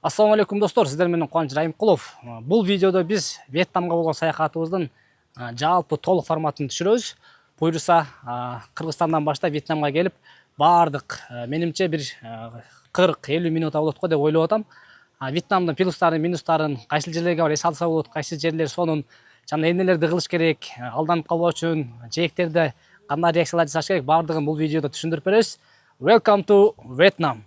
Ассаламу алейкум достор, сіздер менен Кубаныч Райымқұлов. Бұл видеода біз Вьетнамға болған саяхатыбыздың жалпы толық форматын түшірөбүз. Буйруса Кыргызстандан баштап Вьетнамга келип, бардык менимче бир 40-50 минут болот го деп ойлоп атам. Вьетнамдын плюстарын, минустарын, кайсы жерлерге бар эс алса болот, кайсы жерлер сонун жана эмнелерди кылыш керек, алданып калбоо үчүн, жээктерде кандай реакциялар жасаш керек, бардыгын бул видеодо түшүндүрүп беребиз. Welcome to Vietnam.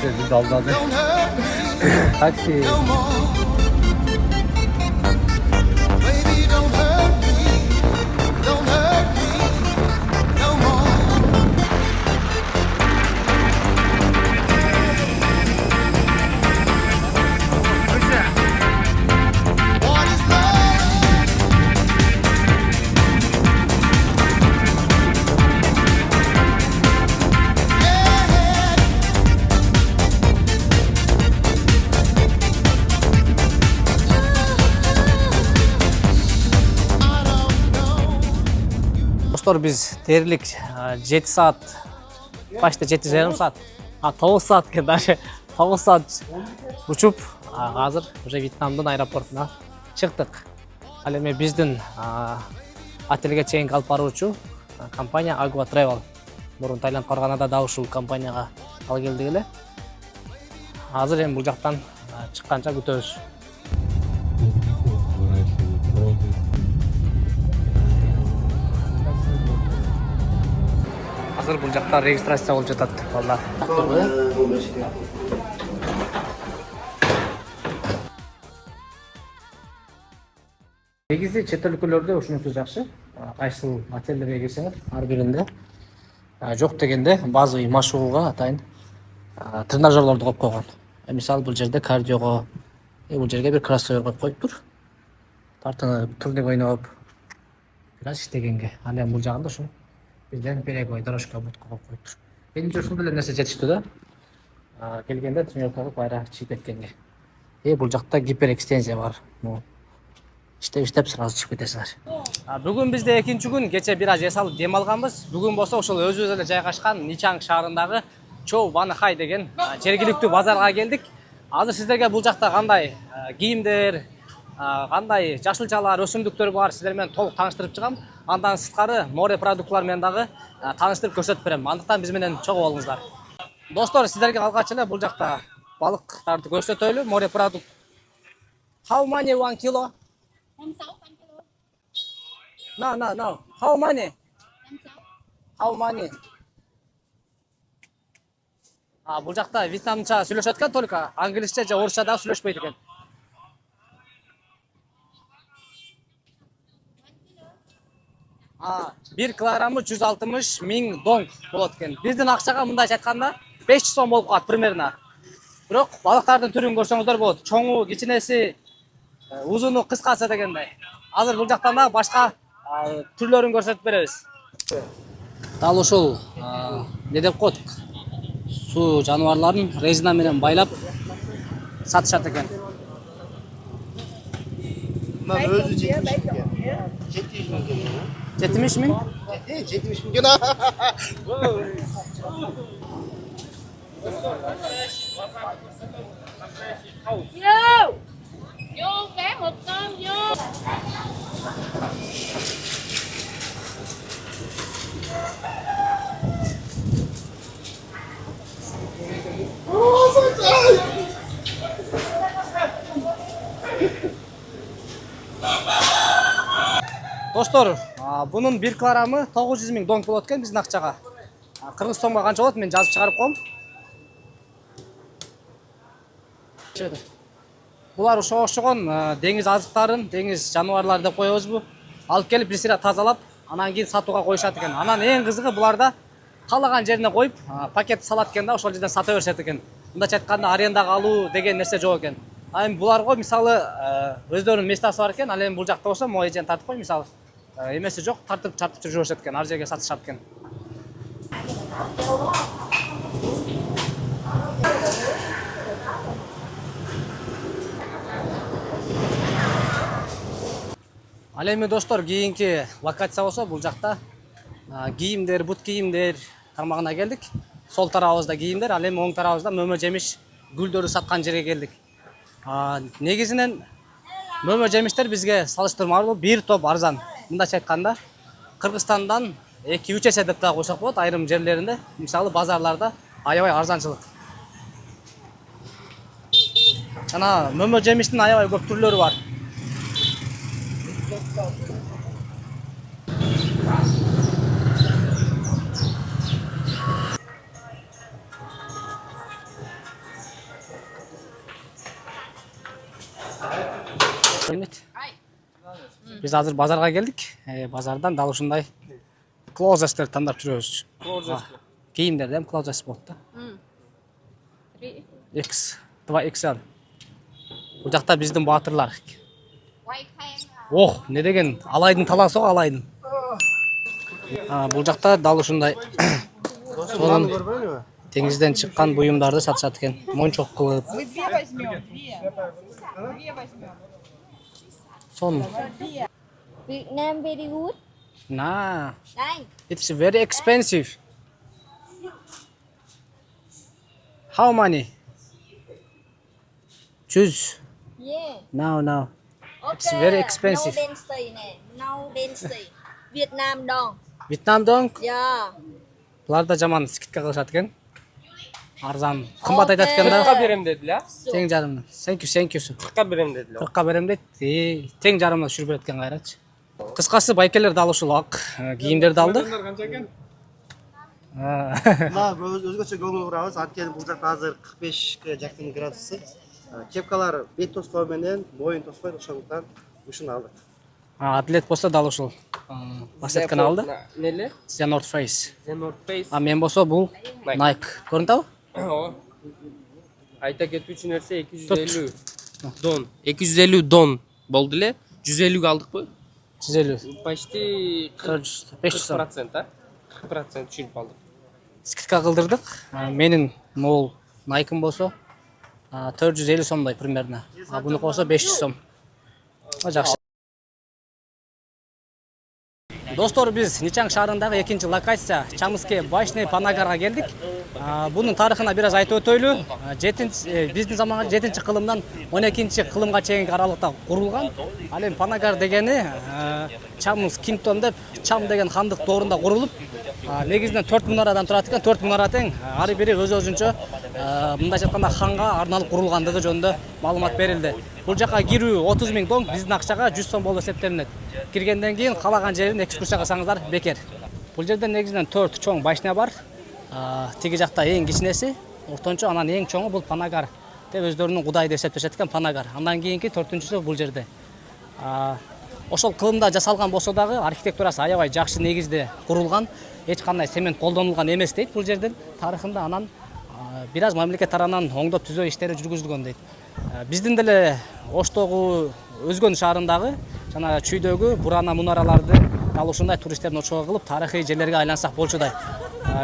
Biz aldadı. Taksi. Dostlar biz derilik 7 saat, başta 7,5 saat, 9 saat ki даже 9 saat uçup hazır уже Вьетнамдын аэропортуна чыктык. Ал эми биздин отелге чейинки алып баруучу компания Agua Travel. Мурун Таиланд барганада да ушул компанияга ал келдик эле. Азыр эми бул жактан чыкканча күтөбүз. Hazır bu жақта регистрация болып жатат балдар. Негизи чет өлкөлөрдө ушунусу жакшы. Кайсыл отелдерге келсеңиз, ар биринде жок дегенде базовый машыгууга атайын тренажерлорду коюп койгон. Мисалы бул жерде кардиого, бул жерге бир кроссовер коюп коюптур. Тартынып, турник ойноп, бираз иштегенге. Ал эми бул жагында ушул Bizden перегой дорожка будка коюп коюптур. Менимче ушул деле нерсе жетиштүү да. Келгенде тренировка кылып айра чыгып кеткенге. Бул жакта гиперэкстензия бар. Иштеп сразу чыгып кетесиңер. Бүгүн бизде экинчи күн, кече бир аз эс алып дем алганбыз. Бүгүн болсо ошол өзүбүз эле жайгашкан Ничанг шаарындагы Чоу Ванхай деген жергиликтүү базарга келдик. Азыр сиздерге бул жакта кандай кийимдер, кандай жашылчалар, өсүмдүктөр бар, сиздер менен толук тааныштырып чыгам. Андан сырткары море продуктлар менен дагы тааныштырып көрсөтүп берем. Андыктан биз менен чогуу болуңуздар. Достор, сиздерге алгач эле бул жакта балыктарды көрсөтөлү, море продукт. How many 1 kilo? 56 kilo. No. How many? 56. How many? Бул жакта вьетнамча сүйлөшөт экен, только англисче же орусча да сүйлөшпөйт экен. 1 килограммы 160 миң донг болот экен. Биздин акчага мындайча айтканда 500 сом болуп калат примерно. Бирок балыктардын түрүн көрсөңүздөр болот. Чоңу, кичинеси, узуну, кыскасы дегендей. Азыр бул жактан да башка түрлөрүн көрсөтүп беребиз. Дал ушул не деп коет? Суу жаныбарларын резина менен байлап сатышат экен. Bunlar özü 70 bin. 70 ming? 70 bin. Vô cá một con vô. Достор, bunun 1 килограммы 900 миң донг болот экен биздин акчага. Кыргыз сомго канча болот? Мен жазып чыгарып коем. Булар ошого окшогон деңиз азыктарын, деңиз жаныбарлары деп коебузбу? Алып келип бир сыйра тазалап, анан кийин сатууга коюшат экен. Анан эң кызыгы буларда каалаган жерине коюп, пакет салат экен да, ошол жерден сата беришет экен. Мындайча айтканда арендага алуу деген нерсе жок экен. Ал эми буларга мисалы өздөрүнүн местасы бар экен. Ал эми бул жакта болсо могу эжени тартып кой мисалы. Эмеси жок, тартып жүрүшөт экен. Ар жерге сатышат экен. Ал эми достор, кийинки локация болсо бул жакта кийимдер, бут кийимдер тармагына келдик. Сол тарабыбызда кийимдер, ал эми оң тарабыбызда мөмө жемиш, гүлдөрү саткан жерге келдик. Негизинен мөмө жемиштер бизге салыштырмалуу бир топ арзан. Мындайча айтканда, Кыргызстандан 2-3 эсе деп да койсок болот, айрым жерлеринде, мисалы базарларда аябай арзанчылык. Жана мөмө жемиштин аябай көп түрлөрү бар. Biz азыр базарга келдик. Базардан дал ушундай клозестер тандап жүрөбүз. Кийимдерде эми клозест болот да. X, 2XL. Бул жакта биздин баатырлар. Quay khen à. Ох, не деген алайдын таласы го алайдын. Бул жакта дал ушундай сонун деңизден чыккан буюмдарды сатышат экен. Мончок кылып. Мы две возьмем, две возьмем. Сонун. Vietnam very good. Nah, Đây. it's very expensive. How many? 100. Yeah. No. Okay. It's very expensive. No density nè. No density. Việt Nam đồng. Vietnam dong. Yeah. Булар да жаман скидка кылышат экен. Арзан. Кымбат айтат экен да. 40'a берем dediler. Тең жарымына. Thank you. 40'a берем dediler. 40-ка берем дейт. Тең жарымына түшүрүп берет экен кайрачы. Кыскасы байкелер дал ушул ак кийимдерди алды. Мына өзгөчө көңүл бурабыз. Анткени бул жакта азыр 45 жакын градусы. Кепкалар бет тоскоо менен боюн тоскойт, ошондуктан ушуну алдык. Атлет болсо дал ушул басетканы алды. Neli? The North Face. The North Face. Мен болсо бул Nike. Көрүнүп атабы? O. Ayta ketүү үчүн нерсе 250 don. 250 don болду эле. 150 алдыкпы? 150. Почти 500 сом. 40%, а? 40% түшүрүп алдык. Скидка кылдырдык. Менин могул Nike'm болсо 450 сомдой примерно. Буну болсо 500 сом. Жакшы. Достор, биз Ничан шаарындагы экинчи локация Чамыске Башный Панагарга келдик. Бунун тарыхына бир аз айтып өтөйлү. Биздин заманга 7-кылымдан 12-кылымга чейинки аралыкта курулган. Ал эми Панагар дегени Чамыс Кинтон деп Чам деген хандык доорунда курулуп, негизинен 4 мунарадан турат экен. 4 мунара тең, ар бири өз-өзүнчө мындайча айтканда ханга арналып курулгандыгы жөнүндө маалымат берилди. Бул жака кирүү 30 000 дон, биздин акчага 100 сом болуп эсептелинет. Киргенден кийин калаган жерин экскурсия кылсаңыздар бекер. Бул жерде негизинен 4 чоң башня бар. Тиги жакта эң кичинеси, ортончо, анан эң чоңу бул Панагар деп өздөрүнүн кудай деп эсептешет экен, Панагар. Андан кийинки 4-үнчүсү бул жерде. Ошол кылымда жасалган болсо дагы архитектурасы аябай жакшы негизде курулган, эч кандай цемент колдонулган эмес дейт бул жердин тарыхында. Анан бир аз мамлекет тарабынан оңдоп түзөө иштери жүргүзүлгөн дейт. Биздин деле Оштогу Өзгөн шаарындагы жана чүйдөгү бурана мунараларды дал ушундай туристтердин очогу кылып тарыхый жерлерге айлансак болчудай.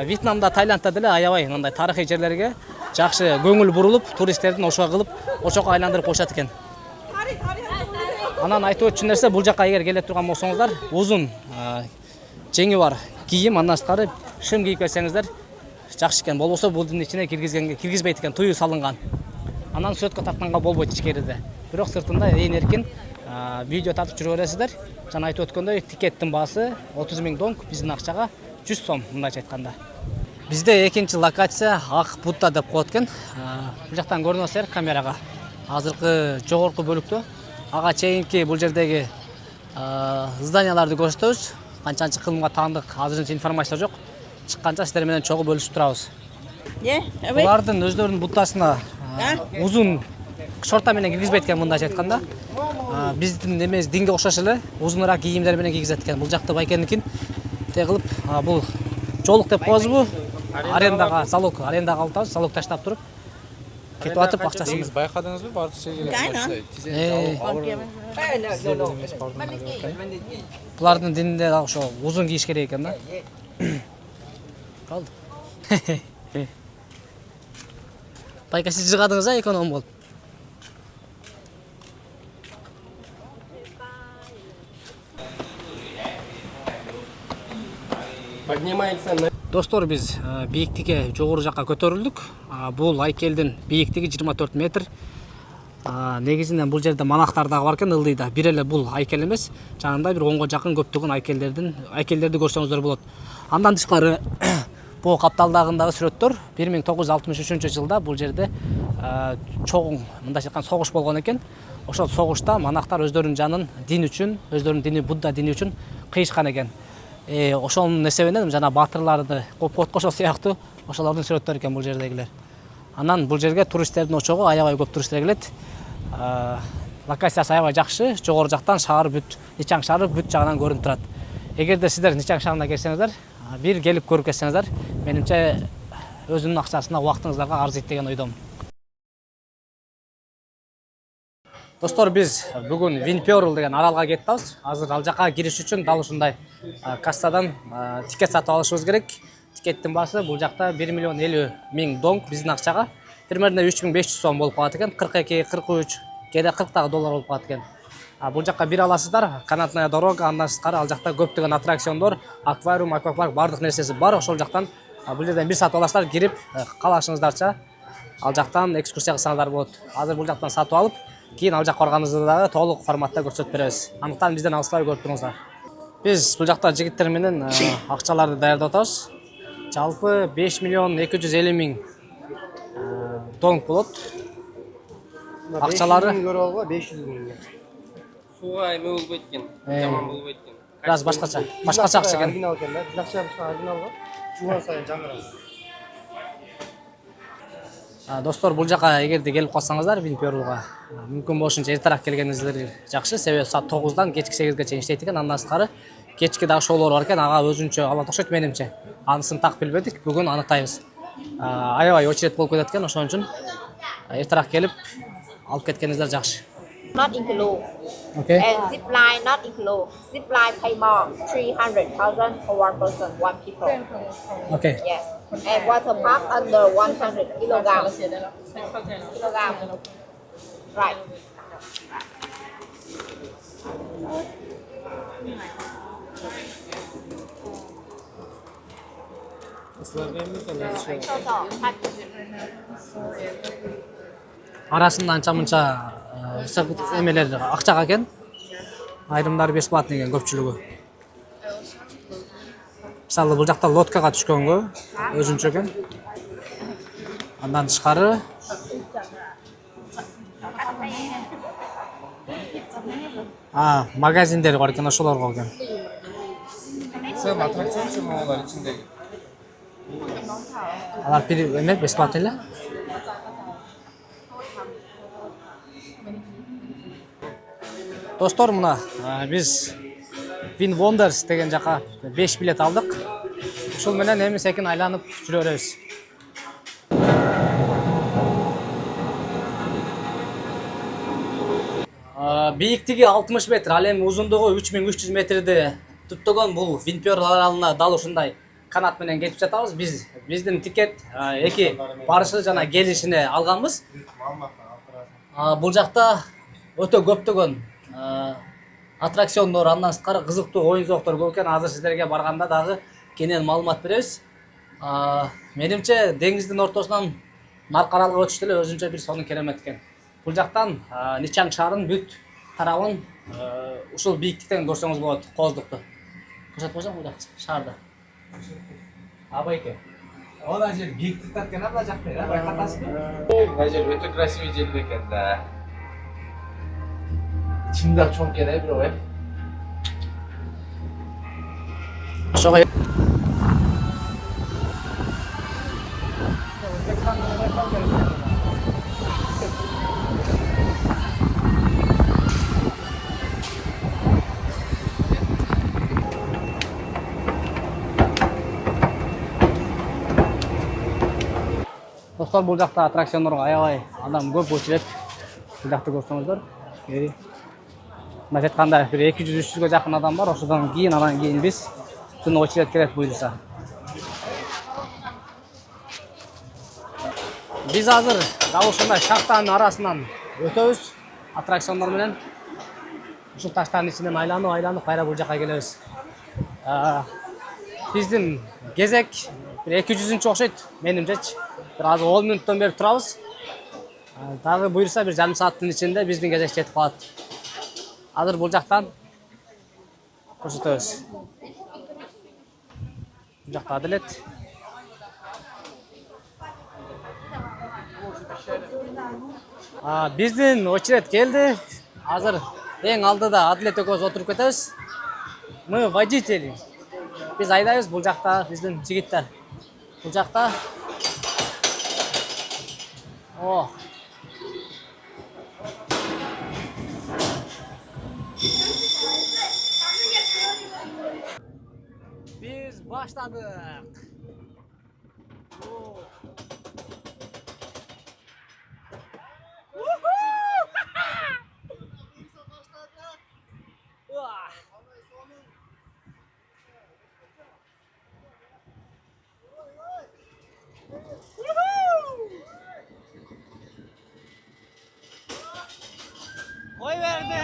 Вьетнамда, Тайландда деле аябай мындай тарыхый жерлерге жакшы көңүл бурулуп, туристтердин ошого кылып, ошого айландырып коюшат экен. Анан айтып өтчү нерсе, бул жака эгер келе турган болсоңуздар, узун жеңи бар кийим, андан тышкары шым кийип келсеңиздер жакшы экен. Болбосо булдун ичине киргизбейт экен, туюу салынган. Анан сүрөткө тартканга болбойт ичкерide. Бирок сыртында ээн эркин видео тартып жүрө бересиздер. Жана айтып өткөндөй, тикеттин баасы 30 000 дон, биздин акчага 100 сом, мындайча айтканда. Бизде экинчи локация Ак Будда деп коет экен. Бул жактан көрүнөсүздөр камерага. Азыркы жогорку бөлүктө ага чейинки бул жердеги зданияларды көрсөтөбүз. Канчанчы кылымга таандык азырынча информация жок. Чыкканча сиздер менен чогуу бөлүшүп турабыз. Булардын өздөрүнүн буддасына узун шорта менен киргизбейт экен, мындайча айтканда. Биздин эмес динге окшош эле узунураак кийимдер менен кийгизет экен. Бул жакта байкендикин кылып, бул жолук деп коебузбу? Арендага алып атабыз, залог таштап туруп кетип атып акчасы. Негиз байкадыңызбы? Бардык жерге Cái nữa. Còn kia Булардын дининде дагы ошо узун кийиш керек экен да. Калды. Байка сиз жыгадыңыз а эконом болуп. Поднимается на... Достор, биз бийиктикке жогору жакка көтөрүлдүк. Бул айкелдин бийиктиги 24 метр. Негизинен бул жерде манактар дагы бар экен, ылдыйда. Бир эле бул айкел эмес, жанында бир 10го жакын көптөгөн айкелдерди көрсөңүздөр болот. Андан тышкары бул капталдагындагы сүрөттөр 1963 жылда бул жерде чоң, мындайча айтканда, согуш болгон экен. Ошол согушта манактар өздөрүнүн жанын дин үчүн, өздөрүнүн дини Будда дини үчүн кыйышкан экен. Ошонун эсебинен жана батырларды коп-кот ошол сыяктуу ошолордун сүрөттөрү экен бул жердегилер. Анан бул жерге туристтердин очогу аябай көп туристтер келет. Локациясы аябай жакшы, жогору жактан шаар бүт, Ничаң шаары бүт жагынан көрүнүп турат. Эгерде сиздер Ничаң шаарына келсеңиздер, бир келип көрүп кетсеңиздер, менимче өзүнүн акчасына убактыңыздарга арзыйт деген ойдомун. Достор, биз бүгүн Винперл деген аралга кетип атабыз. Азыр ал жака кириш үчүн дал ушундай кассадан тикет сатып алышыбыз керек. Тикеттин баасы бул жакта 1 миллион 50 миң донг биздин акчага примерно 3500 сом болуп калат экен. 42, 43, кээде 40 дагы доллар болуп калат экен. Бул жакка бир аласыздар, канатная дорога, андан тышкары ал жакта көптөгөн аттракциондор, аквариум, аквапарк, бардык нерсеси бар. Ошол жактан бул жерден бир сатып аласыздар, кирип каалашыңыздарча ал жактан экскурсия кылсаңыздар болот. Азыр бул жактан сатып алып, кийин ал жакка барганыңызда дагы толук форматта көрсөтүп беребиз. Андыктан бизден алыспай көрүп туруңуздар. Биз бул жакта жигиттер менен акчаларды даярдап атабыз. Жалпы 5 миллион 250 миң донг болот. Акчалары 500 миң көрүп алгыла, 500 миң. Суга эме болуп кеткен. Жаман болуп кеткен. Biraz башкача акча экен. Оригинал экен да. Биз акчабыз оригиналга. Жуган сайын жаңырат. Достор, бул жака эгерде келип калсаңыздар Винперлга, мүмкүн болушунча эртерээк келгениңиздер жакшы. Себеби саат 9-дан кечки 8-ге чейин иштейт экен. Андан тышкары кечки дагы шоулор бар экен. Ага өзүнчө алат окшойт менимче. Анысын так билбедик. Бүгүн аныктайбыз. Аябай очередь болуп кетет экен. Ошон үчүн эртерээк келип алып кеткениңиздер жакшы. not include. Okay. And zip line not include. Zip line pay more 300,000 for one person, one people. Okay. Yes. And water park under 100 kilograms. Right. Арасында анча-мынча эмелер акчага экен. Айрымдары бесплатный экен көпчүлүгү. Мисалы бул жакта лодкага түшкөнгө өзүнчө экен. Андан тышкары магазиндер бар экен, ошолорго экен. Сам аттракцион алар ичиндеги. Алар эме бесплатный эле. Достор, мына биз Win Wonders деген жака 5 билет алдык. Ушул менен эми секин айланып жүрө беребиз. Бийиктиги 60 метр, ал эми узундугу 3300 метрди түптөгөн бул Винперл аралына дал ушундай канат менен кетип жатабыз. Биздин тикет эки барышы жана келишине алганбыз. Бул жакта өтө көптөгөн аттракциондор, андан тышкары кызыктуу оюн-зооктор көп экен. Азыр сиздерге барганда дагы кенен маалымат беребиз. Менимче деңиздин ортосунан наркы аралга өтүш деле өзүнчө бир сонун керемет экен. Бул жактан Ничаң шаарынын бүт тарабын ушул бийиктиктен көрсөңүз болот, кооздукту. Көрсөтүп койсоң бул жак шаарда. Абайке. Ода жер бийиктиктен экен, анда жакта, байкатасызбы? Мына жер өтө красивый жер экен да. Чимдак чоң экен, бирок. Ошого Достор, бул жакта аттракциондорго аябай адам көп очередь. Бул жакты көрсөңүздөр. Мына жатканда бир 200-300ге жакын адам бар. Ошодон кийин биз түн очередь келет буйрса. Биз азыр дал ушундай шахтанын арасынан өтөбүз аттракциондор менен. Ушул таштардын ичинен айланып кайра бул жакка келебиз. Биздин кезек бир 200-чү окшойт менимчечи. Бир азыр 10 мүнөттөн бери турабыз. Дагы буйрса бир жарым сааттын ичинде биздин кезек жетип калат. Азыр бул жактан көрсөтөбүз. Бул жакта Адилет. Биздин очередь келди. Азыр эң алдыда Адилет экөөбүз отуруп кетебиз. Мы водители. Биз айдайбыз, бул жакта биздин жигиттер. Бул жакта. О. Biz başladık. Koy verdi.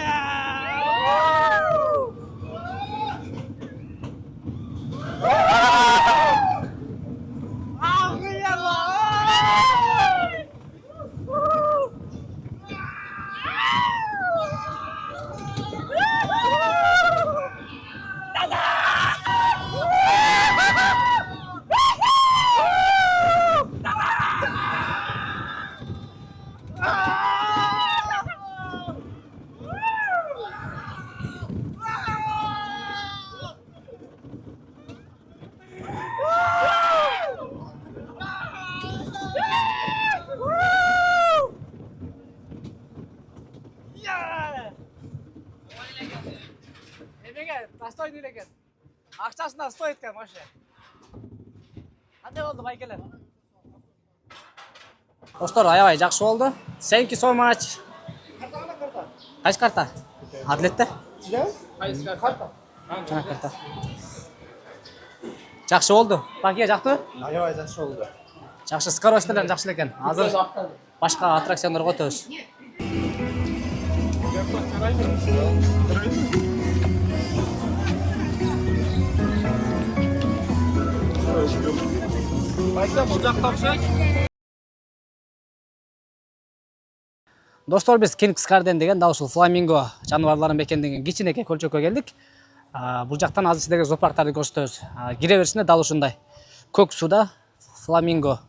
Настой делеген. Акчасына стоит экен вообще. Кандай болду байкелер? Достор, аябай жакшы болду. Thank you so much. Кайсы карта? Адилетте? Кайсы карта? Жана карта. Жакшы болду. Бакия жактыбы? Аябай жакшы болду. Жакшы, скоростьтер жакшы экен. Азыр башка аттракциондорго өтөбүз. Достор, биз Kings Garden деген дал ушул фламинго жаныбарларын мекендеген кичинекей көлчөккө келдик. Бул жактан азыр сиздерге зоопарктарды көрсөтөбүз. Кире беришинде дал ушундай көк сууда фламинго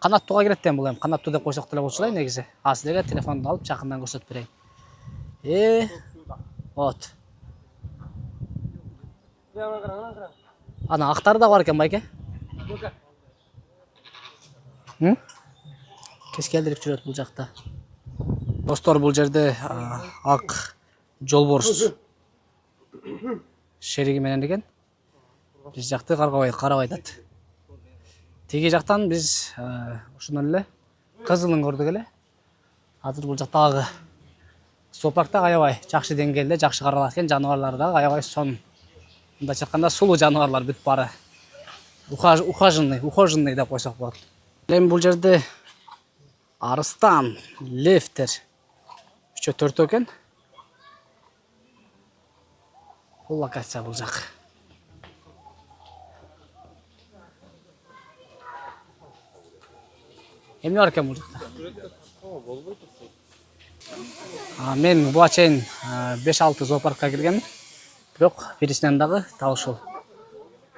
канаттууга кирет бул эми. Канаттуу деп койсок деле болчу негизи. Сиздерге телефонду алып жакындан көрсөтүп берейин. Вот. Ана актары да бар экен байке. Кескелдирип жүрөт бул жакта. Достор, бул жерде ак жолборс шериги менен экен. Биз жакты карабай атат. Теги жактан биз ушундан эле кызылын көрдүк эле. Азыр бул жактагы зоопаркта аябай жакшы деңгээлде жакшы каралат экен. Жаныбарлар дагы аябай сон. Мындайча айтканда сулуу жаныбарлар бүт бары. Ухоженный деп койсок болот. Эми бул жерде арыстан, левтер 3-4 экен. Бул локация бул жак. Эмне бар экен бул жакта? Мен буга чейин 5-6 зоопаркка киргем. Бирок бирисинен дагы дал ушул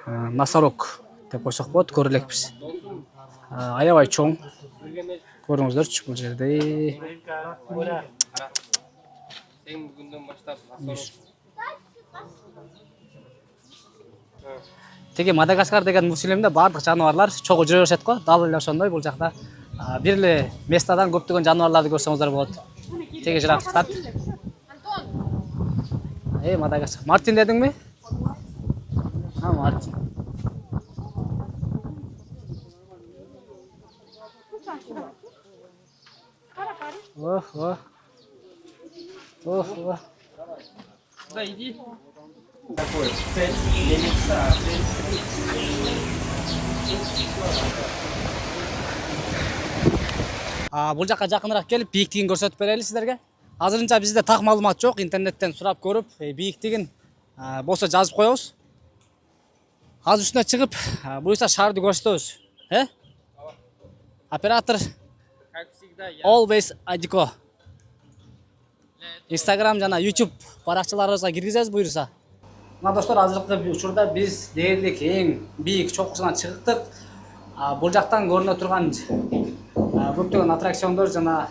носорог деп койсок болот, көрө элекпиз. Аябай чоң. Көрүңүздөрчү бул жерде. Сен бүгүндөн баштап Теги Мадагаскар деген мультфильмде бардык жаныбарлар чогуу жүрө беришет го. Дал эле ошондой бул жакта бир эле местадан көптөгөн жаныбарларды көрсөңүздөр болот. Теги жырактыктар. Мадагаскар. Мартин дедиңби? Мартин. Oh. Да, иди. Бул жакка жакыныраак келип бийиктигин көрсөтүп берели сиздерге. Азырынча бизде так маалымат жок, интернеттен сурап көрүп, бийиктигин болсо жазып коебуз. Азыр үстүнө чыгып, буюрса шаарды көрсөтөбүз. Оператор Как всегда, я. Always Adiko. Instagram жана YouTube баракчаларыбызга киргизебиз буюрса. Мына достор, азыркы учурда биз дээрлик эң бийик чокусуна чыктык. Бул жактан көрүнө турган көптөгөн аттракциондор жана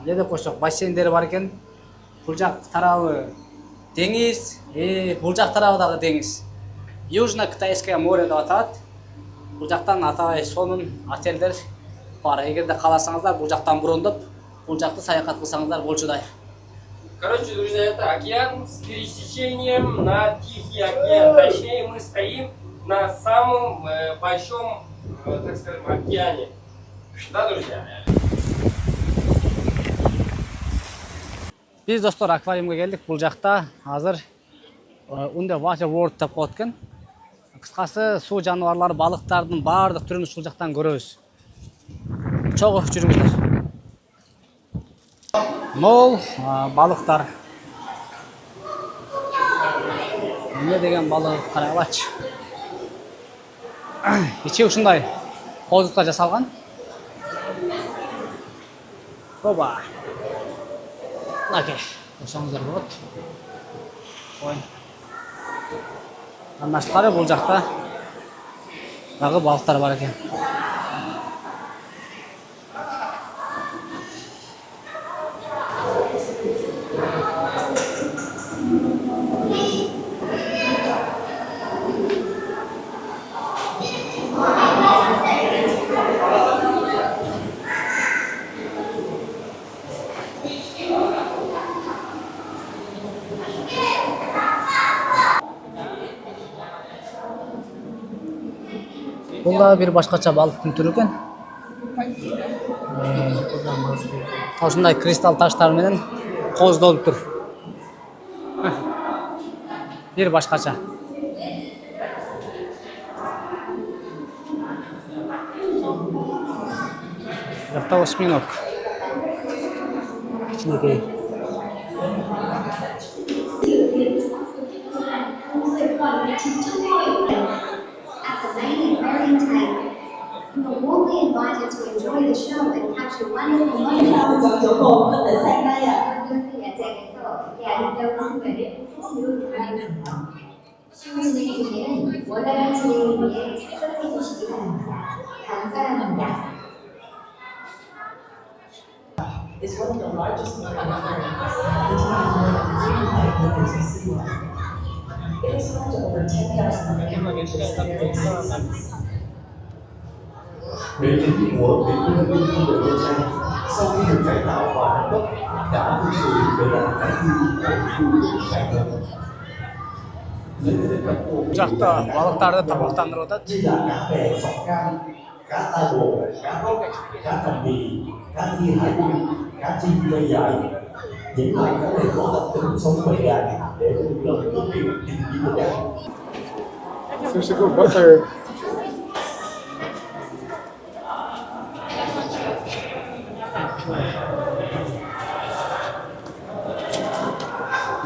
не деп койсок бассейндери бар экен. Бул жак тарабы деңиз, бул жак тарабы дагы деңиз. Южно-Китайское море деп аталат. Бул жактан атабай сонун отелдер бар. Эгерде кааласаңыздар, бул жактан брондоп, бул жакты саякат кылсаңыздар болчудай. Короче, друзья, это океан с пересечением на Тихий океан. Точнее, мы стоим на самом большом, так скажем, океане. Да, друзья? Биз достор аквариумга келдик. Бул жакта азыр Underwater World деп коет экен. Кыскасы суу жаныбарлары, балыктардын баардык түрүн ушул жактан көрөбүз. Чогуу жүрүңүздөр. Мол балыктар. Эмне деген балык карагылачы. Ичи ушундай козукта жасалган. Оба. Лаке. Ошоңуздар болот. Ой. Андан бул жакта дагы балыктар бар экен. Бул да бир башкача балыктын түрү экен. Ошундай кристалл таштар менен коздолуп тур. Бир башкача. Жакта осьминог. Кичинекей. At the Lady Bearing Tank. You are warmly invited to enjoy the show and capture wonderful moments. 쉬운 진행에는 원활한 진행을 위해 참석해 주시기 바랍니다. 감사합니다. Is one of the largest marine aquariums. It is home to over 10,000 marine species. Địa chính của Thủy Nguyên Viên du lịch Nha Trang sau khi được cải tạo và nâng cấp đã thực sự trở thành cái du lịch cải tạo. Бул жакта балыктарды тамактандырып атат. Như là cá bè sọc cam, cá tai bồ, cá rốc, cá tầm bì, cá thi hải dương, cá chim dây dài. Những loài cá này có tập tính sống ngoài gà để thực hiện công việc tìm kiếm của bạn. There's a good butter.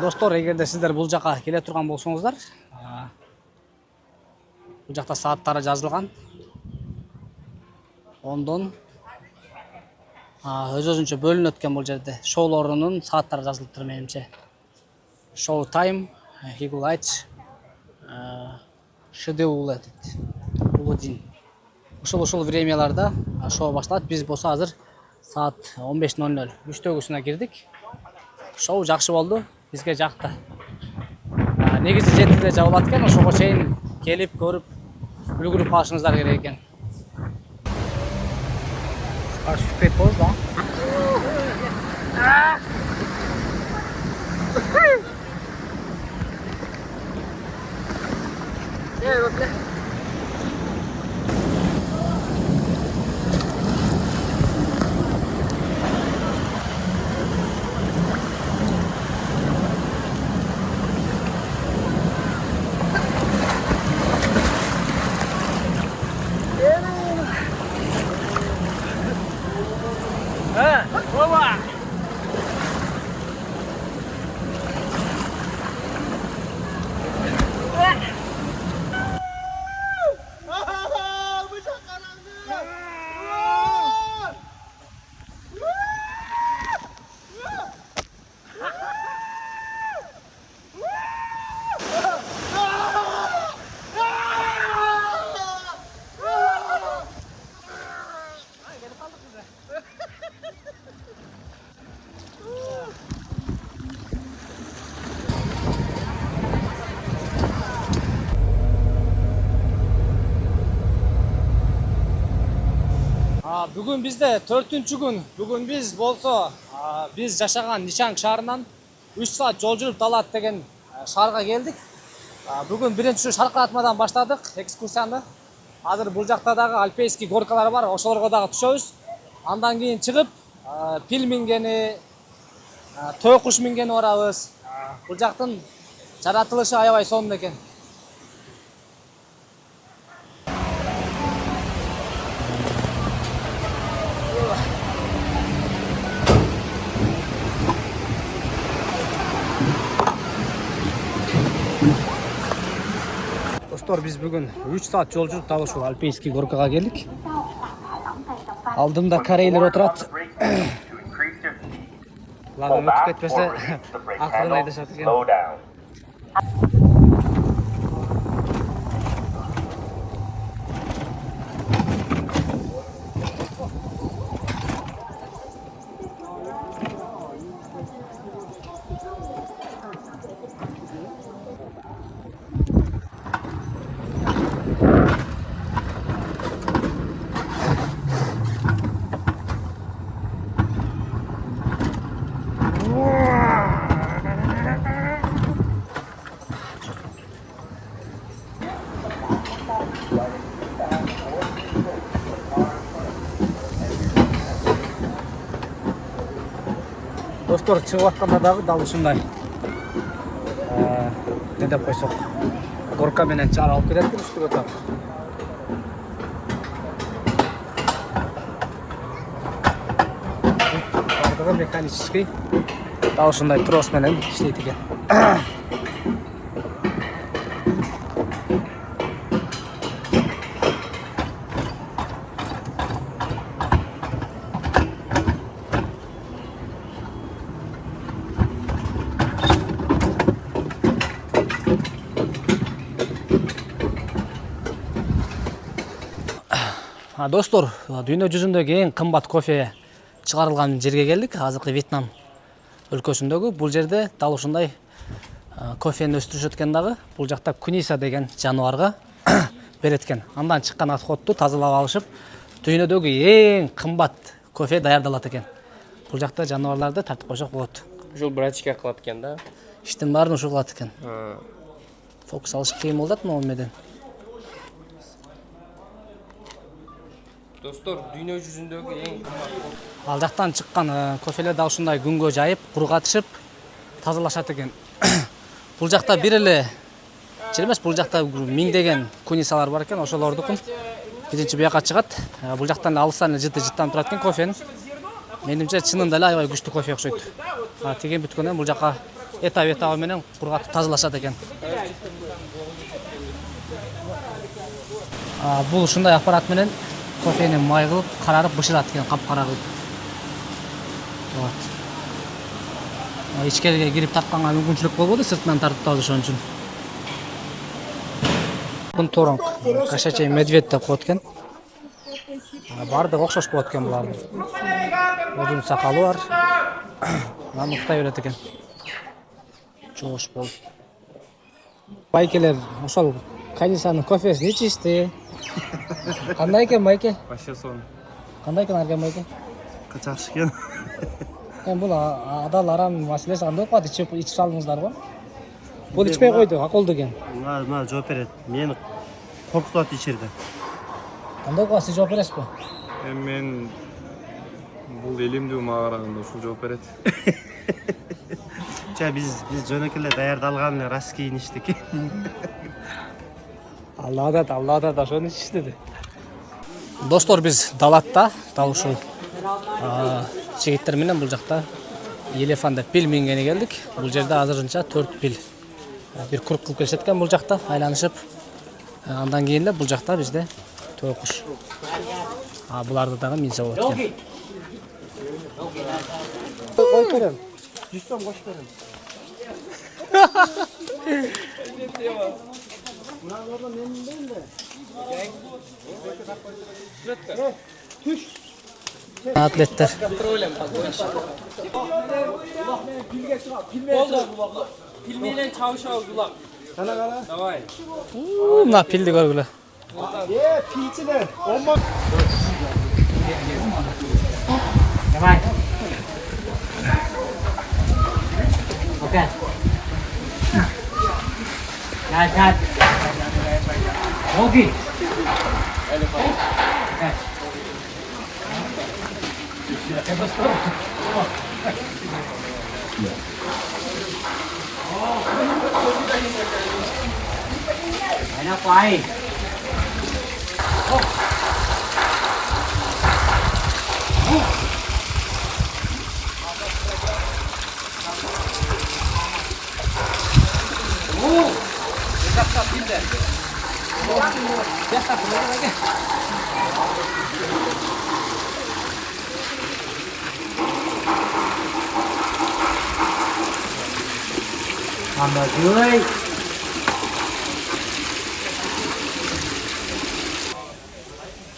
Достор, эгерде сиздер бул жака келе турган болсоңуздар, бул жакта сааттары жазылган. Ондон өз-өзүнчө бөлүнүп өткөн бул жерде шоулорунун сааттары жазылыптыр менимче. Show time, Eagle Lights, schedule дейт. Улудин. Ушул времяларда шоу башталат. Биз болсо азыр саат 15:00 үчтөгүсүнө кирдик. Шоу жакшы болду. Бизге жакты. Негизи 7-де жабылат экен, ошого чейин келип көрүп үлгүрүп калышыңыздар керек экен. Süper poz lan. Gel bakayım. Бүгүн бизде 4-күн. Бүгүн биз болсо, биз жашаган Нишан шаарынан 3 саат жол жүрүп Далат деген шаарга келдик. Бүгүн биринчи шаркыратмадан баштадык экскурсияны. Азыр бул жакта дагы альпийский горкалар бар, ошолорго дагы түшөбүз. Андан кийин чыгып, пил мингени, төө куш мингени барабыз. Бул жактын жаратылышы аябай сонун экен. Достор, биз бүгүн 3 саат жол жүрүп дагы ушул альпийский горкага келдик. Алдымда корейлер отурат. Лаган өтүп кетпесе, акырын айдашат экен. Достор, чыгып атканда дагы дал ушундай. Не деп койсок, горка менен чаар алып кетет экен үстүгө так. Бардыгы механический. Дал ушундай трос менен иштейт экен. Достор, дүйнө жүзүндөгү эң кымбат кофе чыгарылган жерге келдик. Азыркы Вьетнам өлкөсүндөгү. Бул жерде дал ушундай кофени өстүрүшөт экен дагы. Бул жакта куниса деген жаныбарга берет экен. Андан чыккан отходду тазалап алышып, дүйнөдөгү эң кымбат кофе даярдалат экен. Бул жакта жаныбарларды тартып койсок болот. Ушул брачка кылат экен да. Иштин баарын ушул кылат экен. Фокус алыш кыйын болот могу менен. Достор, дүйнө жүзүндөгү эң кымбат. Ал жактан чыккан кофелер да ушундай күнгө жайып, кургатышып тазалашат экен. Бул жакта бир эле жер эмес, бул жакта миңдеген кунисалар бар экен, ошолордукун биринчи буяка чыгат. Бул жактан алыстан эле жыттанып турат экен кофенин. Менимче чынында эле аябай күчтүү кофе окшойт. Теген бүткөндөн бул жака этап менен кургатып тазалашат экен. Бул ушундай аппарат менен кофени май кылып, карарып бышырат экен, капкара кылып. Ичкериге кирип тапканга мүмкүнчүлүк болбоду, сыртынан тартып алды ошон үчүн. Кунторонг, кошачий медведь деп коет экен. Бардыгы окшош болот экен булардын. Узун сакалы бар. Анан уктай берет экен. Чош болуп. Байкелер ошол канисанын кофесин ичишти. Кандай экен Майке? Вообще сон. Кандай экен арген Майке? Жакшы экен. Бул адал арам маселеси кандай болуп калат? Ичип салдыңыздарбы? Бул ичпей койду, акылдуу экен. Мына жооп берет. Мени коркутат ичерде. Кандай болуп калат, сиз жооп бересизби? Мен бул элимдүү мага караганда ушул жооп берет. Биз жөнөкөй даярдалган рас кийиништик. Аллада ошону ичиштеди. Достор, биз Далатта, дал ушул жигиттер менен бул жакта Елефан деп пил мингени келдик. Бул жерде азырынча 4 пил бир круг кылып келишет экен бул жакта айланышып. Андан кийин эле бул жакта бизде төө куш. Буларды дагы минсе болот экен. Коюп берем. 100 сом коюп берем. Атлеттер. Пил менен чабышабыз улак. Кана. Давай. Мына пилди көргүлө. Пийчилер. Давай. Окей. Cat. Doggy. Nó quay. Nằm ở dưới.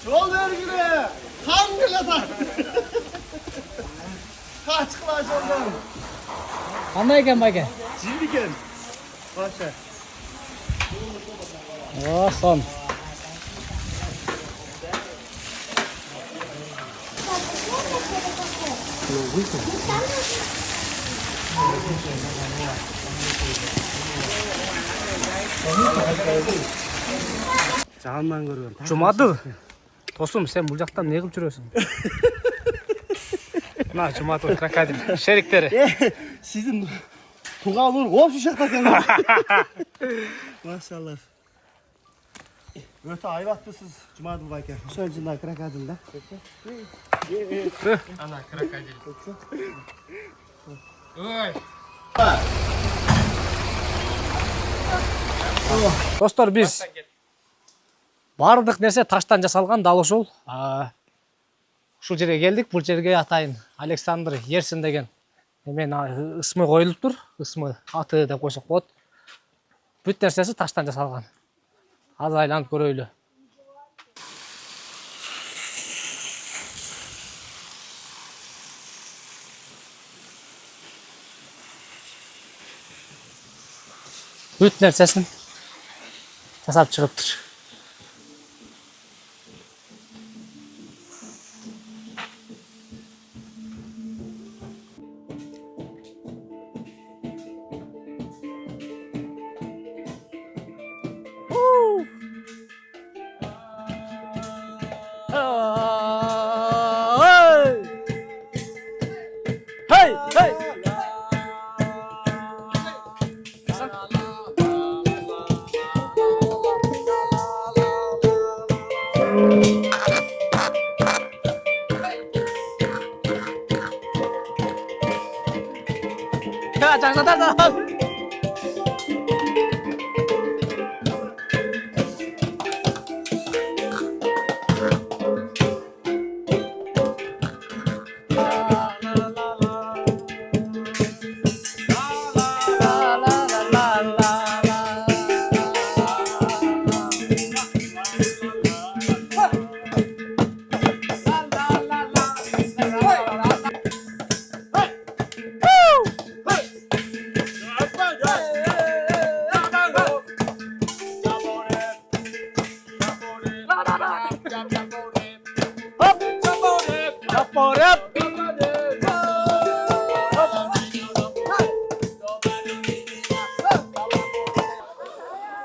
Yol vergine. Kan gülatan. Kaç kılaç oradan. Qanday ekan Mayka? Cimriken. Başa. Oh, son. Жағымнан көрген. Жұмадыл. Досым, сен бұл жақтан не қылып жүресің? Мына Жұмадыл крокодил шериктері. Sizin tuğal olur. Komşu şahtayken. Maşallah. Öte ayvatlısız Cumadıl Bayker. Şöncünden krokodilde. Ana крокодил. Ой. Достар, біз барлық нәрсе таштан жасалған, дал ушул. Ушул жерге келдик. Бул жерге атайын Александр Ерсин деген мен ысмы коюлуп тур. Ысмы аты деп койсок болот. Бүт нерсеси таштан жасалган. Аз айланып көрөйлү. Бүт нерсесин жасап чыгыптыр. 장사다.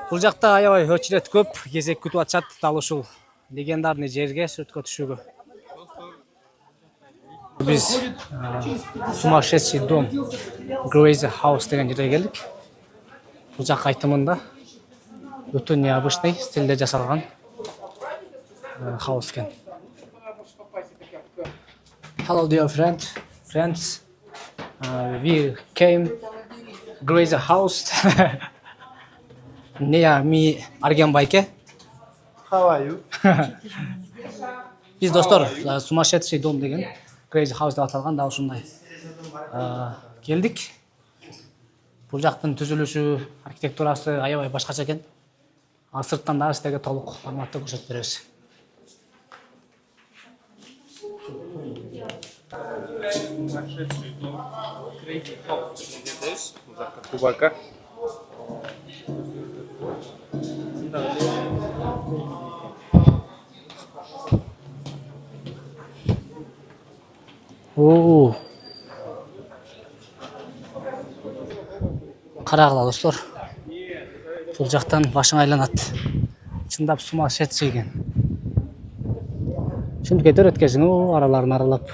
Бул жакта аябай очередь көп, кезек күтүп атышат дал ушул легендарный жерге сүрөткө түшүүгө. Биз сумасшедший дом Crazy House деген жерге келдик. Бул жак айтымында өтө необычный стилде жасалган хаус экен. Hello dear friends. We came Crazy House. Near me Argen Байке. How are you? Биз достор сумасшедший дом деген Crazy House деп аталган да ушундай. Келдик. Бул жактын түзүлүшү, архитектурасы аябай башкача экен. Ал сырттан дагы сиздерге толук форматта көрсөтүп беребиз. Сумасшедший дом Crazy House. Кубака. Oo. Карагыла достор. Бул жактан башың айланат. Чындап сумасшедший экен. Şimdi кетер өткесиң, араларын аралап.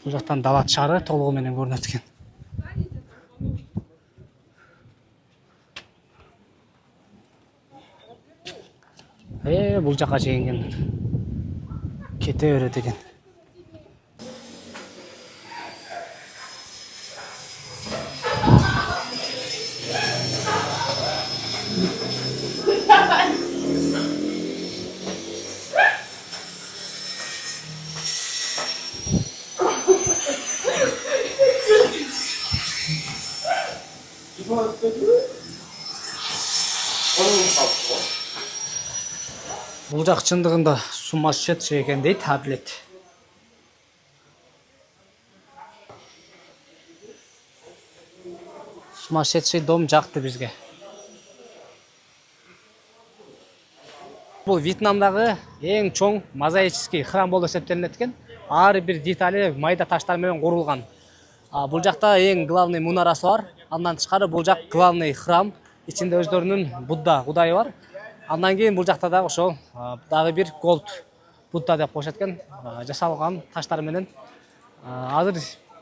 Бул жактан Далат шаары толугу менен көрүнөт экен. Бул жака чейин кете берет экен. Бул жак чындыгында сумасшедший экен дейт Адилет. Сумасшедший дом жакты бизге. Бул Вьетнамдагы эң чоң мозаический храм болуп эсептелинет экен. Ар бир детали майда таштар менен курулган. Бул жакта эң главный мунарасы бар. Андан тышкары бул жак главный храм. Ичинде өздөрүнүн Будда кудайы бар. Андан кийин бул жакта дагы ошол дагы бир голд Будда деп коюшат экен. Жасалган таштар менен. Азыр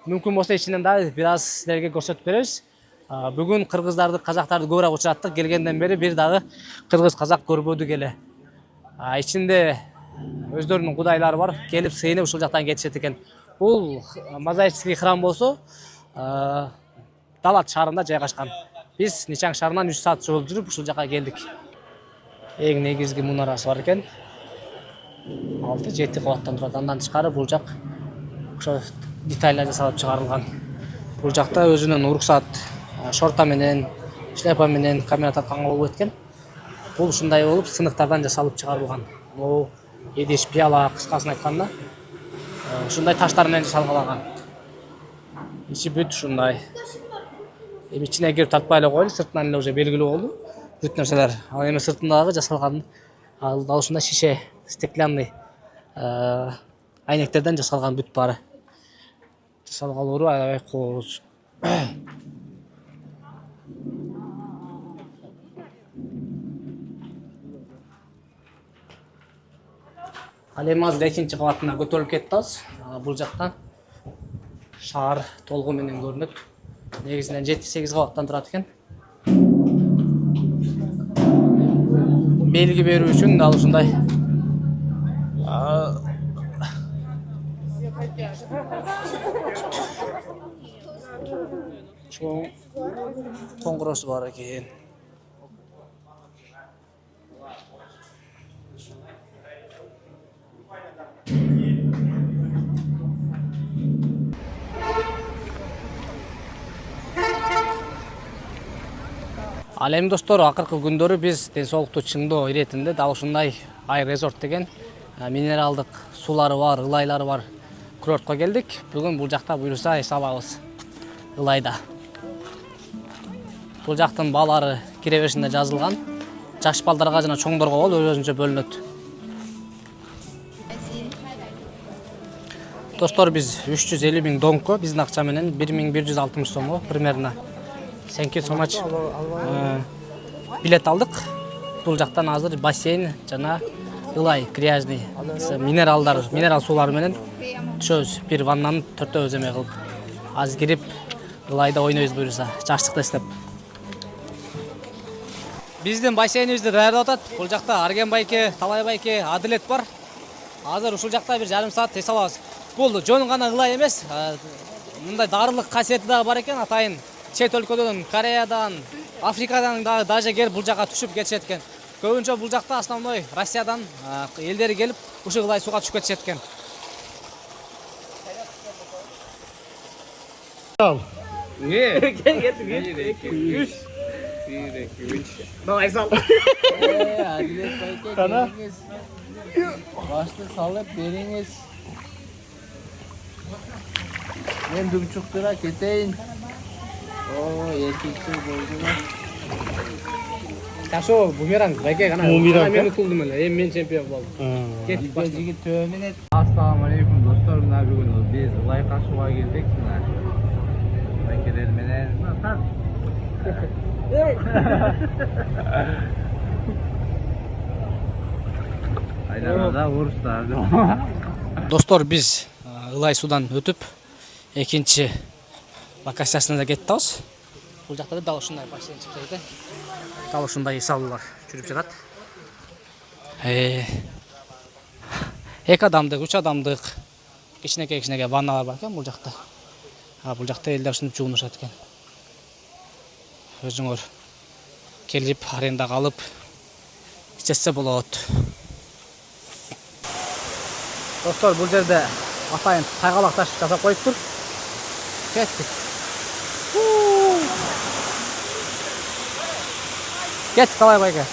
мүмкүн болсо ичинен дагы бир аз силерге көрсөтүп беребиз. Бүгүн кыргыздарды, казактарды көбүрөөк учураттык. Келгенден бери бир дагы кыргыз казак көрбөдүк эле. Ичинде өздөрүнүн кудайлары бар. Келип сыйынып ушул жактан кетишет экен. Бул мозаический храм болсо Далат шаарында жайгашкан. Биз Ничаң шаарынан 3 саат жол жүрүп ушул жака келдик. Эң негизги мунарасы бар экен. 6-7 кабаттан турат. Андан тышкары бул жак ошо детальдар жасалып чыгарылган. Бул жакта өзүнүн уруксат шорта менен, шляпа менен камера тартканга болуп кеткен. Бул ушундай болуп сыныктардан жасалып чыгарылган. Бул эдиш пияла кыскасын айтканда ушундай таштар менен жасалган. Ичи бүт ушундай. Ичине кирип тартпай эле койлу, сыртынан эле уже белгилүү болду. Бүт нерселер. Ал эми сыртындагы жасалган ал ушундай шише, стеклянный айнектерден жасалган бүт баары. Жасалгалоору аябай кооз. Ал эми азыр экинчи кабатына көтөрүлүп кеттибиз. Бул жактан шаар толугу менен көрүнөт. Негизинен 7-8 кабаттан турат экен. Белги берүү үчүн дал ушундай чоң коңгуросу бар экен. Ал эми достор, акыркы күндөрү биз ден соолукту чыңдоо иретинде дал ушундай Ай Резорт деген минералдык суулары бар, ылайлары бар курортко келдик. Бүгүн бул жакта буюрса эс алабыз. Ылайда. Бул жактын баалары кире беришинде жазылган. Жаш балдарга жана чоңдорго болуп өзүнчө бөлүнөт. Достор, биз 350 000 донко биздин акча менен 1160 сомго примерно. Thank you so much. Билет алдык. Бул жактан азыр бассейн жана ылай грязный минерал суулары менен түшөбүз. Бир ваннаны төртөөбүз эме кылып. Азыр кирип ылайда ойнойбуз буюрса, жаштыкта эстеп. Биздин бассейнибизди даярдап атат. Бул жакта Арген байке, Талай байке, Адилет бар. Азыр ушул жакта бир жарым саат эс алабыз. Бул жөн гана ылай эмес, мындай дарылык касиети дагы бар экен. Атайын чет өлкөдөн, Кореядан, Африкадан дагы даже келип бул жака түшүп кетишет экен. Көбүнчө бул жакта основной Россиядан элдери келип ушул ылай сууга түшүп кетишет экен. Давай сал. Адилет байке келиңиз. Башты салып бериңиз. Мен дүмчуктура кетейин. Эркекчил болдума. Taşo bumerang bayga gana. Bumerang, Men utuldum ele. Men çempiyon boldum. Ketip Başta jigit tömen et. Assalamu alaikum dostlar. Mına bugün biz Ilай Кашуга келдик. Мына байкелер менен. Айланада урустар. Достор, биз Ылай судан өтүп экинчи локациясына да кетип атабыз. Бул жакта да дал ушундай бассейн чыкпайт экен. Дал ушундай салуулар жүрүп жатат. 2 адамдык, 3 адамдык кичинекей ванналар бар экен бул жакта. Бул жакта элдер ушинтип жуунушат экен. Өзүңөр келип арендага алып ичсе болот. Достор, бул жерде атайын тайгалак таш жасап коюптур. Кеттик. Кет, давай байга.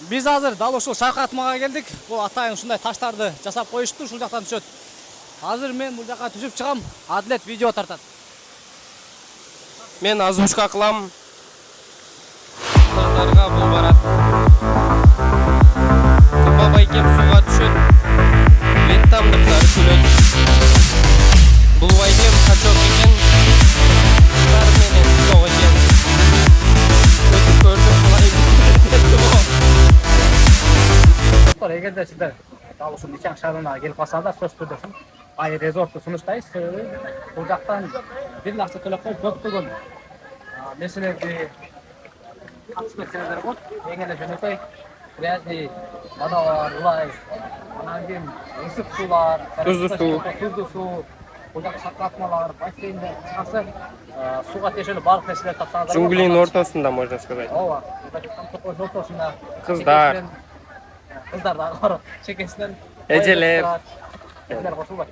Биз азыр дал ушул шайкатмага келдик. Бул атайын ушундай таштарды жасап коюшту, ушул жактан түшөт. Азыр мен бул жакка түшүп чыгам, Адилет видео тартат. Мен озвучка кылам. Таштарга бул барат. Кыба байкем суга түшөт. Веттамдыктары күлөт. Бул байкем качок экен. Бар менен жок экен. Өтүп көрдүм булай. Достор, эгерде сиздер дал ушул Ничан шаарына келип калсаңдар, сөз түрдө Ай резорту сунуштайбыз. Бул жактан бир нарса төлөп коюп көптөгөн нерселерди катышып кетсеңиздер болот. Эң эле жөнөкөй грязный водалар, Ылай, анан кийин ысык суулар, туздуу суу, бул жакта шаккатмалар, бассейндер, кыскасы сууга тиешелүү баардык нерселерди тапсаңыздар. Джунглинин ортосунда, можно сказать. Ооба, ортосунда. Кыздар да бар. Чекесинен эжелер кошулбайт.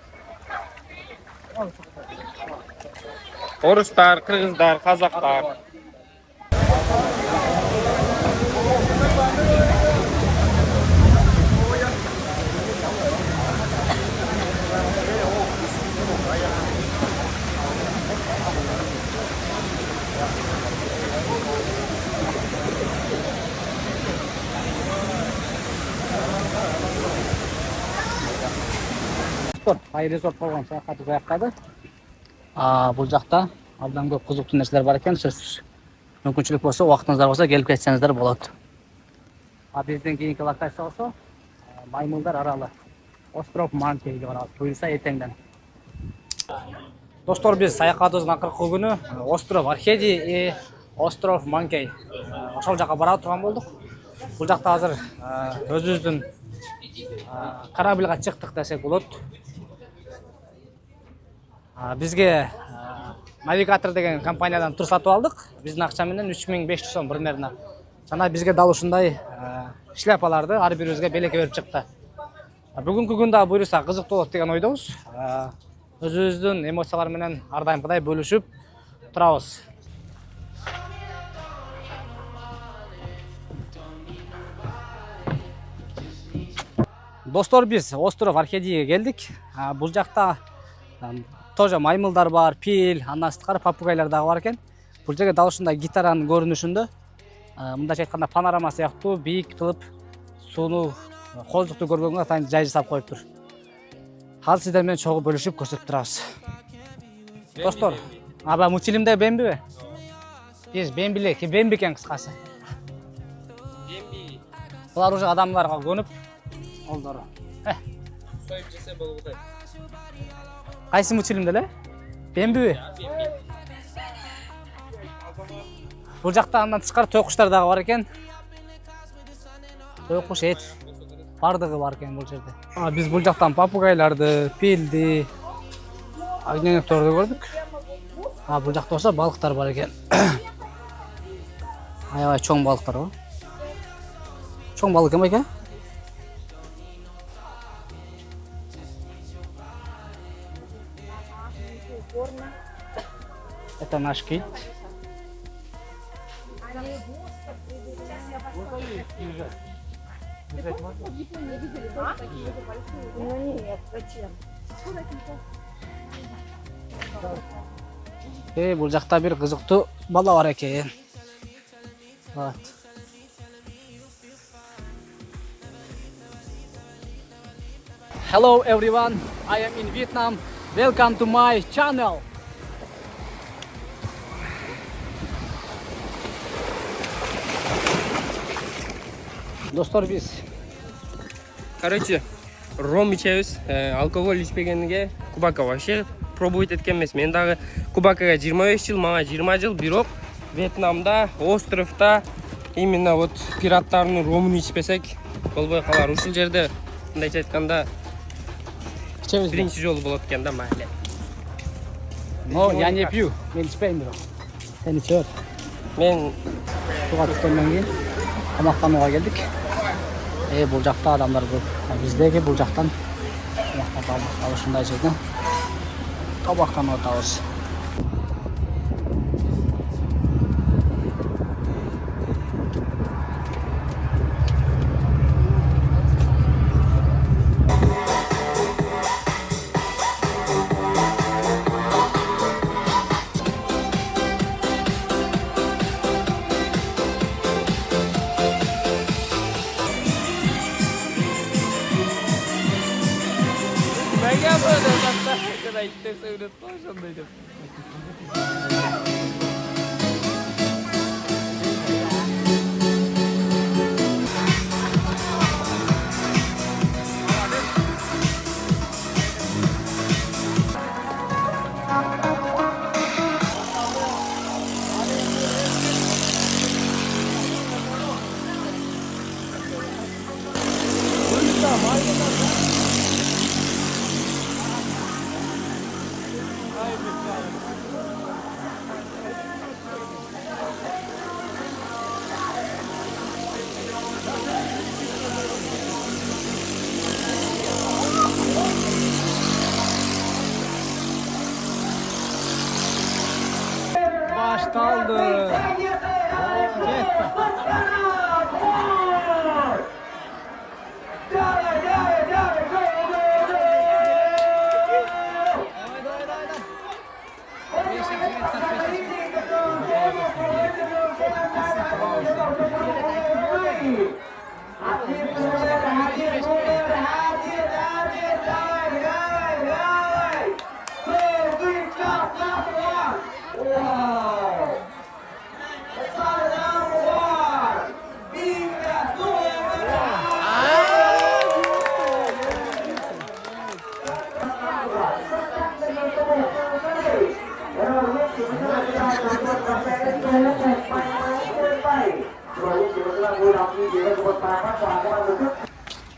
Орустар, кыргыздар, казактар. Ай резорт болгон саякаты аяктады. Бул жакта абдан көп кызыктуу нерселер бар экен. Сөзсүз мүмкүнчүлүк болсо, убактыңыздар болсо келип кетсеңиздер болот. Биздин кийинки локация болсо Маймылдар аралы. Остров Манкейге барабыз. Буюрса эртеңден. Достор, биз саякатыбыздын акыркы күнү Остров Археди и Остров Манкей. Ошол жака бара турган болдук. Бул жакта азыр өзүбүздүн корабльга чыктык десек болот. Бизге Навигатор деген компаниядан тур сатып алдык. Биздин акча менен 3500 сом примерно. Жана бизге дал ушундай шляпаларды ар бирибизге белекке берип чыкты. Бүгүнкү күн да буюрса кызыктуу болот деген ойдобуз. Өзүбүздүн эмоциялар менен ар дайымкыдай бөлүшүп турабыз. Достор, биз Остров Архедиге келдик. Бул жакта тоже маймылдар бар, пил, андан сырткары папугайлар дагы бар экен. Бул жерге дал ушундай гитаранын көрүнүшүндө, мындайча айтканда панорама сыяктуу бийик кылып сууну колжукту көргөнгө атайын жай жасап коюптур. Азыр сиздер менен чогуу бөлүшүп көрсөтүп турабыз. Достор, мультфильмде Бемби? Биз Бемби экен кыскасы. Бемби. Булар уже адамдарга көнүп олдору. Союп жесе болот. Кайсы мультфильмде эле? Бемби? Бул жакта андан тышкары тойкуштар дагы бар экен. Тойкуш эт бардыгы бар экен бул жерде. Биз бул жактан папугайларды, пилди, агненекторду көрдүк. Бул жакта болсо балыктар бар экен. Аябай чоң балыктар бар. Чоң балык эме экен? Это наш кит. Ну нет, зачем? Бул жакта бир кызыктуу бала бар экен. Hello everyone, I am in Vietnam. Welcome to my channel. Dostlar biz Короче, ром ичебиз, алкоголь ичпегенге Кубака вообще пробовать эткен эмес. Мен дагы Кубакага 25 жыл, мага 20 жыл, бирок Вьетнамда, островда именно вот пираттардын ромун ичпесек болбой калар. Ушул жерде мындайча айтканда биринчи жолу болот экен да майле. No, я не пью. Мен içпейм бирок. Сен ичет. Мен Суга түшкөндөн кийин тамактанууга келдик. Бул жакта адамдар көп. Биздеги бул жактан тамактанып ушундай жерден тамактанып атабыз. Neге böyle zaten kadar işte söylüyorsun hoşlandaydım. Başlandı.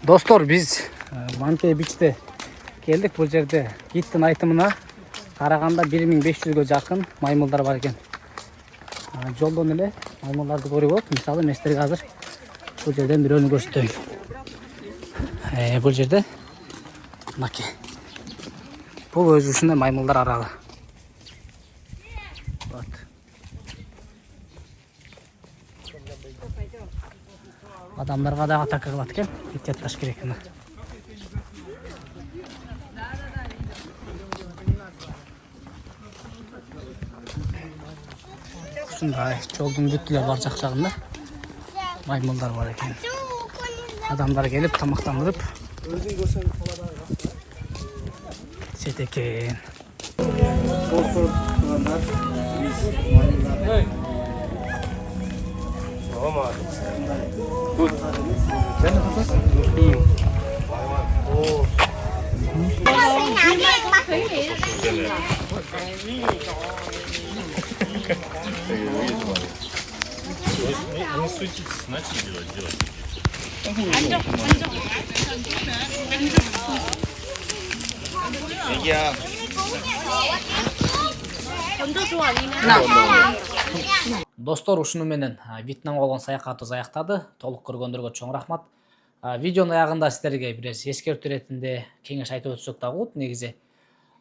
Dostlar biz Monkey Beach'te geldik. Bu жерде гидтин айтымына караганда 1500гө жакын маймылдар бар экен. Жолдон эле маймылдарды көрүп алып, мисалы мен силерге азыр бул жерден бирөөнү көрсөтөйүн. Бул жерде мынакей. Бул өзү ушундай маймылдар аралы. Адамдарга да атака кылат экен. Эhtiyatlaş керек экен. Ушундай жолдун бүт эле бар жак жагында маймылдар бар экен. Адамдар келип тамактандырып Өзүң көрсөң калада сет экен. Не суетитесь, начали делать. Достор, ушуну менен Вьетнамга болгон саякатыбыз аяктады. Толук көргөндөргө чоң рахмат. Видеонун аягында силерге бир эскертүү иретинде кеңеш айтып өтсөк да болот. Негизи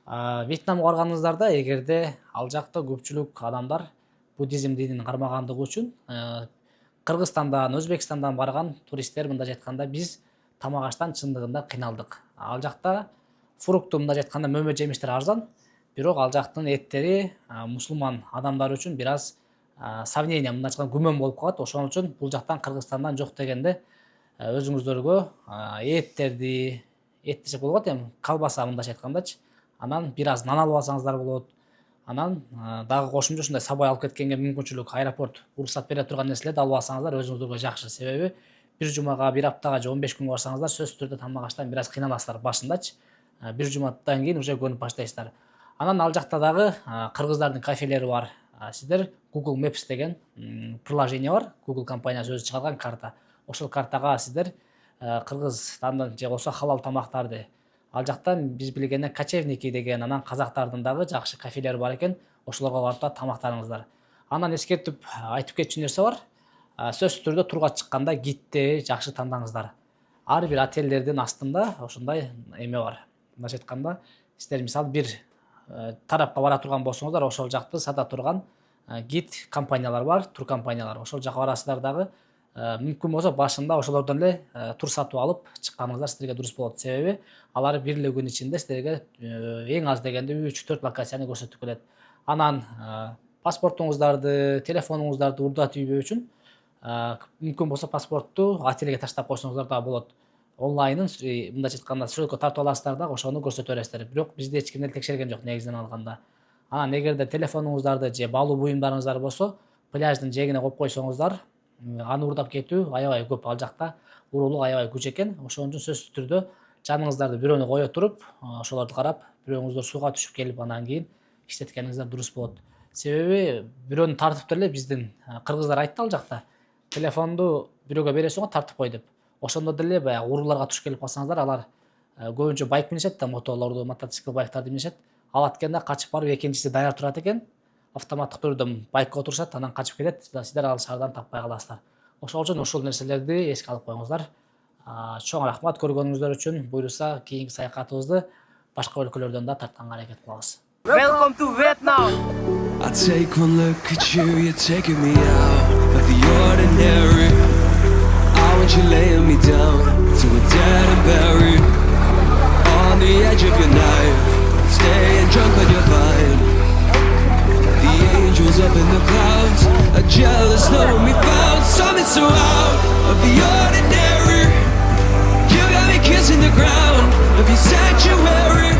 Вьетнамга барганыңыздарда, эгерде ал жакта көпчүлүк адамдар буддизм динин кармагандыгы үчүн Кыргызстандан, Өзбекстандан барган туристтер мындай айтканда биз тамак аштан чындыгында кыйналдык. Ал жакта фрукту мындай айтканда мөмө жемиштер арзан. Бирок ал жактын эттери мусулман адамдар үчүн бир аз сомнение, мындайча айтканда күмөн болуп калат. Ошон үчүн бул жактан Кыргызстандан жок дегенде өзүңүздөргө этти десек болот, эми колбаса мындайча айткандачы. Анан бир аз нан алып алсаңыздар болот. Анан дагы кошумча ушундай сабай алып кеткенге мүмкүнчүлүк, аэропорт уруксат бере турган нерселерди алып алсаңыздар өзүңүздөргө жакшы. Себеби бир жумага, бир аптага же 15 күнгө барсаңыздар сөзсүз түрдө тамак аштан бир аз кыйналасыздар башындачы. Бир жумадан кийин уже көнүп баштайсыздар. Анан ал жакта дагы кыргыздардын кафелери бар. Сиздер Google Maps деген приложение бар. Google компаниясы өзү чыгарган карта. Ошол картага сиздер Кыргызстандан же болсо халал тамактарды, ал жактан биз билгенден кочевники деген анан казактардын дагы жакшы кафелери бар экен. Ошолорго барып да тамактаныңыздар. Анан эскертип айтып кетчү нерсе бар. Сөзсүз түрдө турга чыкканда гидти жакшы тандаңыздар. Ар бир отелдердин астында ошондой эме бар. Мындайча айтканда, сиздер мисалы бир тарапка бара турган болсоңуздар, ошол жакты сата турган гид компаниялар бар, тур компаниялар. Ошол жака барасыздар дагы мүмкүн болсо башында ошолордон эле тур сатып алып чыкканыңыздар сиздерге дурус болот. Себеби алар бир эле күн ичинде сиздерге эң аз дегенде 3-4 локацияны көрсөтүп келет. Анан паспортуңуздарды, телефонуңуздарды урдатып ийбөө үчүн мүмкүн болсо паспортту отелге таштап койсоңуздар да болот. Онлайнын мындайча айтканда срокко тартып аласыздар да ошону көрсөтө бересиздер. Бирок бизде эч ким текшерген жок негизинен алганда. Анан эгерде телефонуңуздарды же баалуу буюмдарыңыздар болсо, пляждын жээгине коюп койсоңуздар, аны урдап кетүү аябай көп. Ал жакта уруулук аябай күч экен. Ошон үчүн сөзсүз түрдө жаныңыздарды бирөөнү кое туруп, ошолорду карап, бирөөңүздөр сууга түшүп келип анан кийин иштеткениңиздер дурус болот. Себеби бирөөнү тартып деле биздин кыргыздар айтты ал жакта. Телефонду бирөөгө бересиң го тартып кой деп. Ошондо деле баягы урууларга туш келип калсаңыздар, алар көбүнчө байк минишет да, моторлорду, мотоцикл байктарды минишет. Ал атканда качып барып экинчиси даяр турат экен. Автоматтык түрдө байкка отурушат, анан качып кетет. Сиздер ал шаардан таппай каласыздар. Ошол үчүн ушул нерселерди эске алып коюңуздар. Чоң рахмат көргөнүңүздөр үчүн. Буйруса кийинки саякатыбызды башка өлкөлөрдөн да тартканга аракет кылабыз. Welcome to Vietnam! I take one look at you, you're taking me out of the ordinary. I want you laying me down to a dead and buried on the edge of your knife, staying drunk on your vine. The angels up in the clouds are jealous knowing we found something so out of the ordinary. You got me kissing the ground of your sanctuary.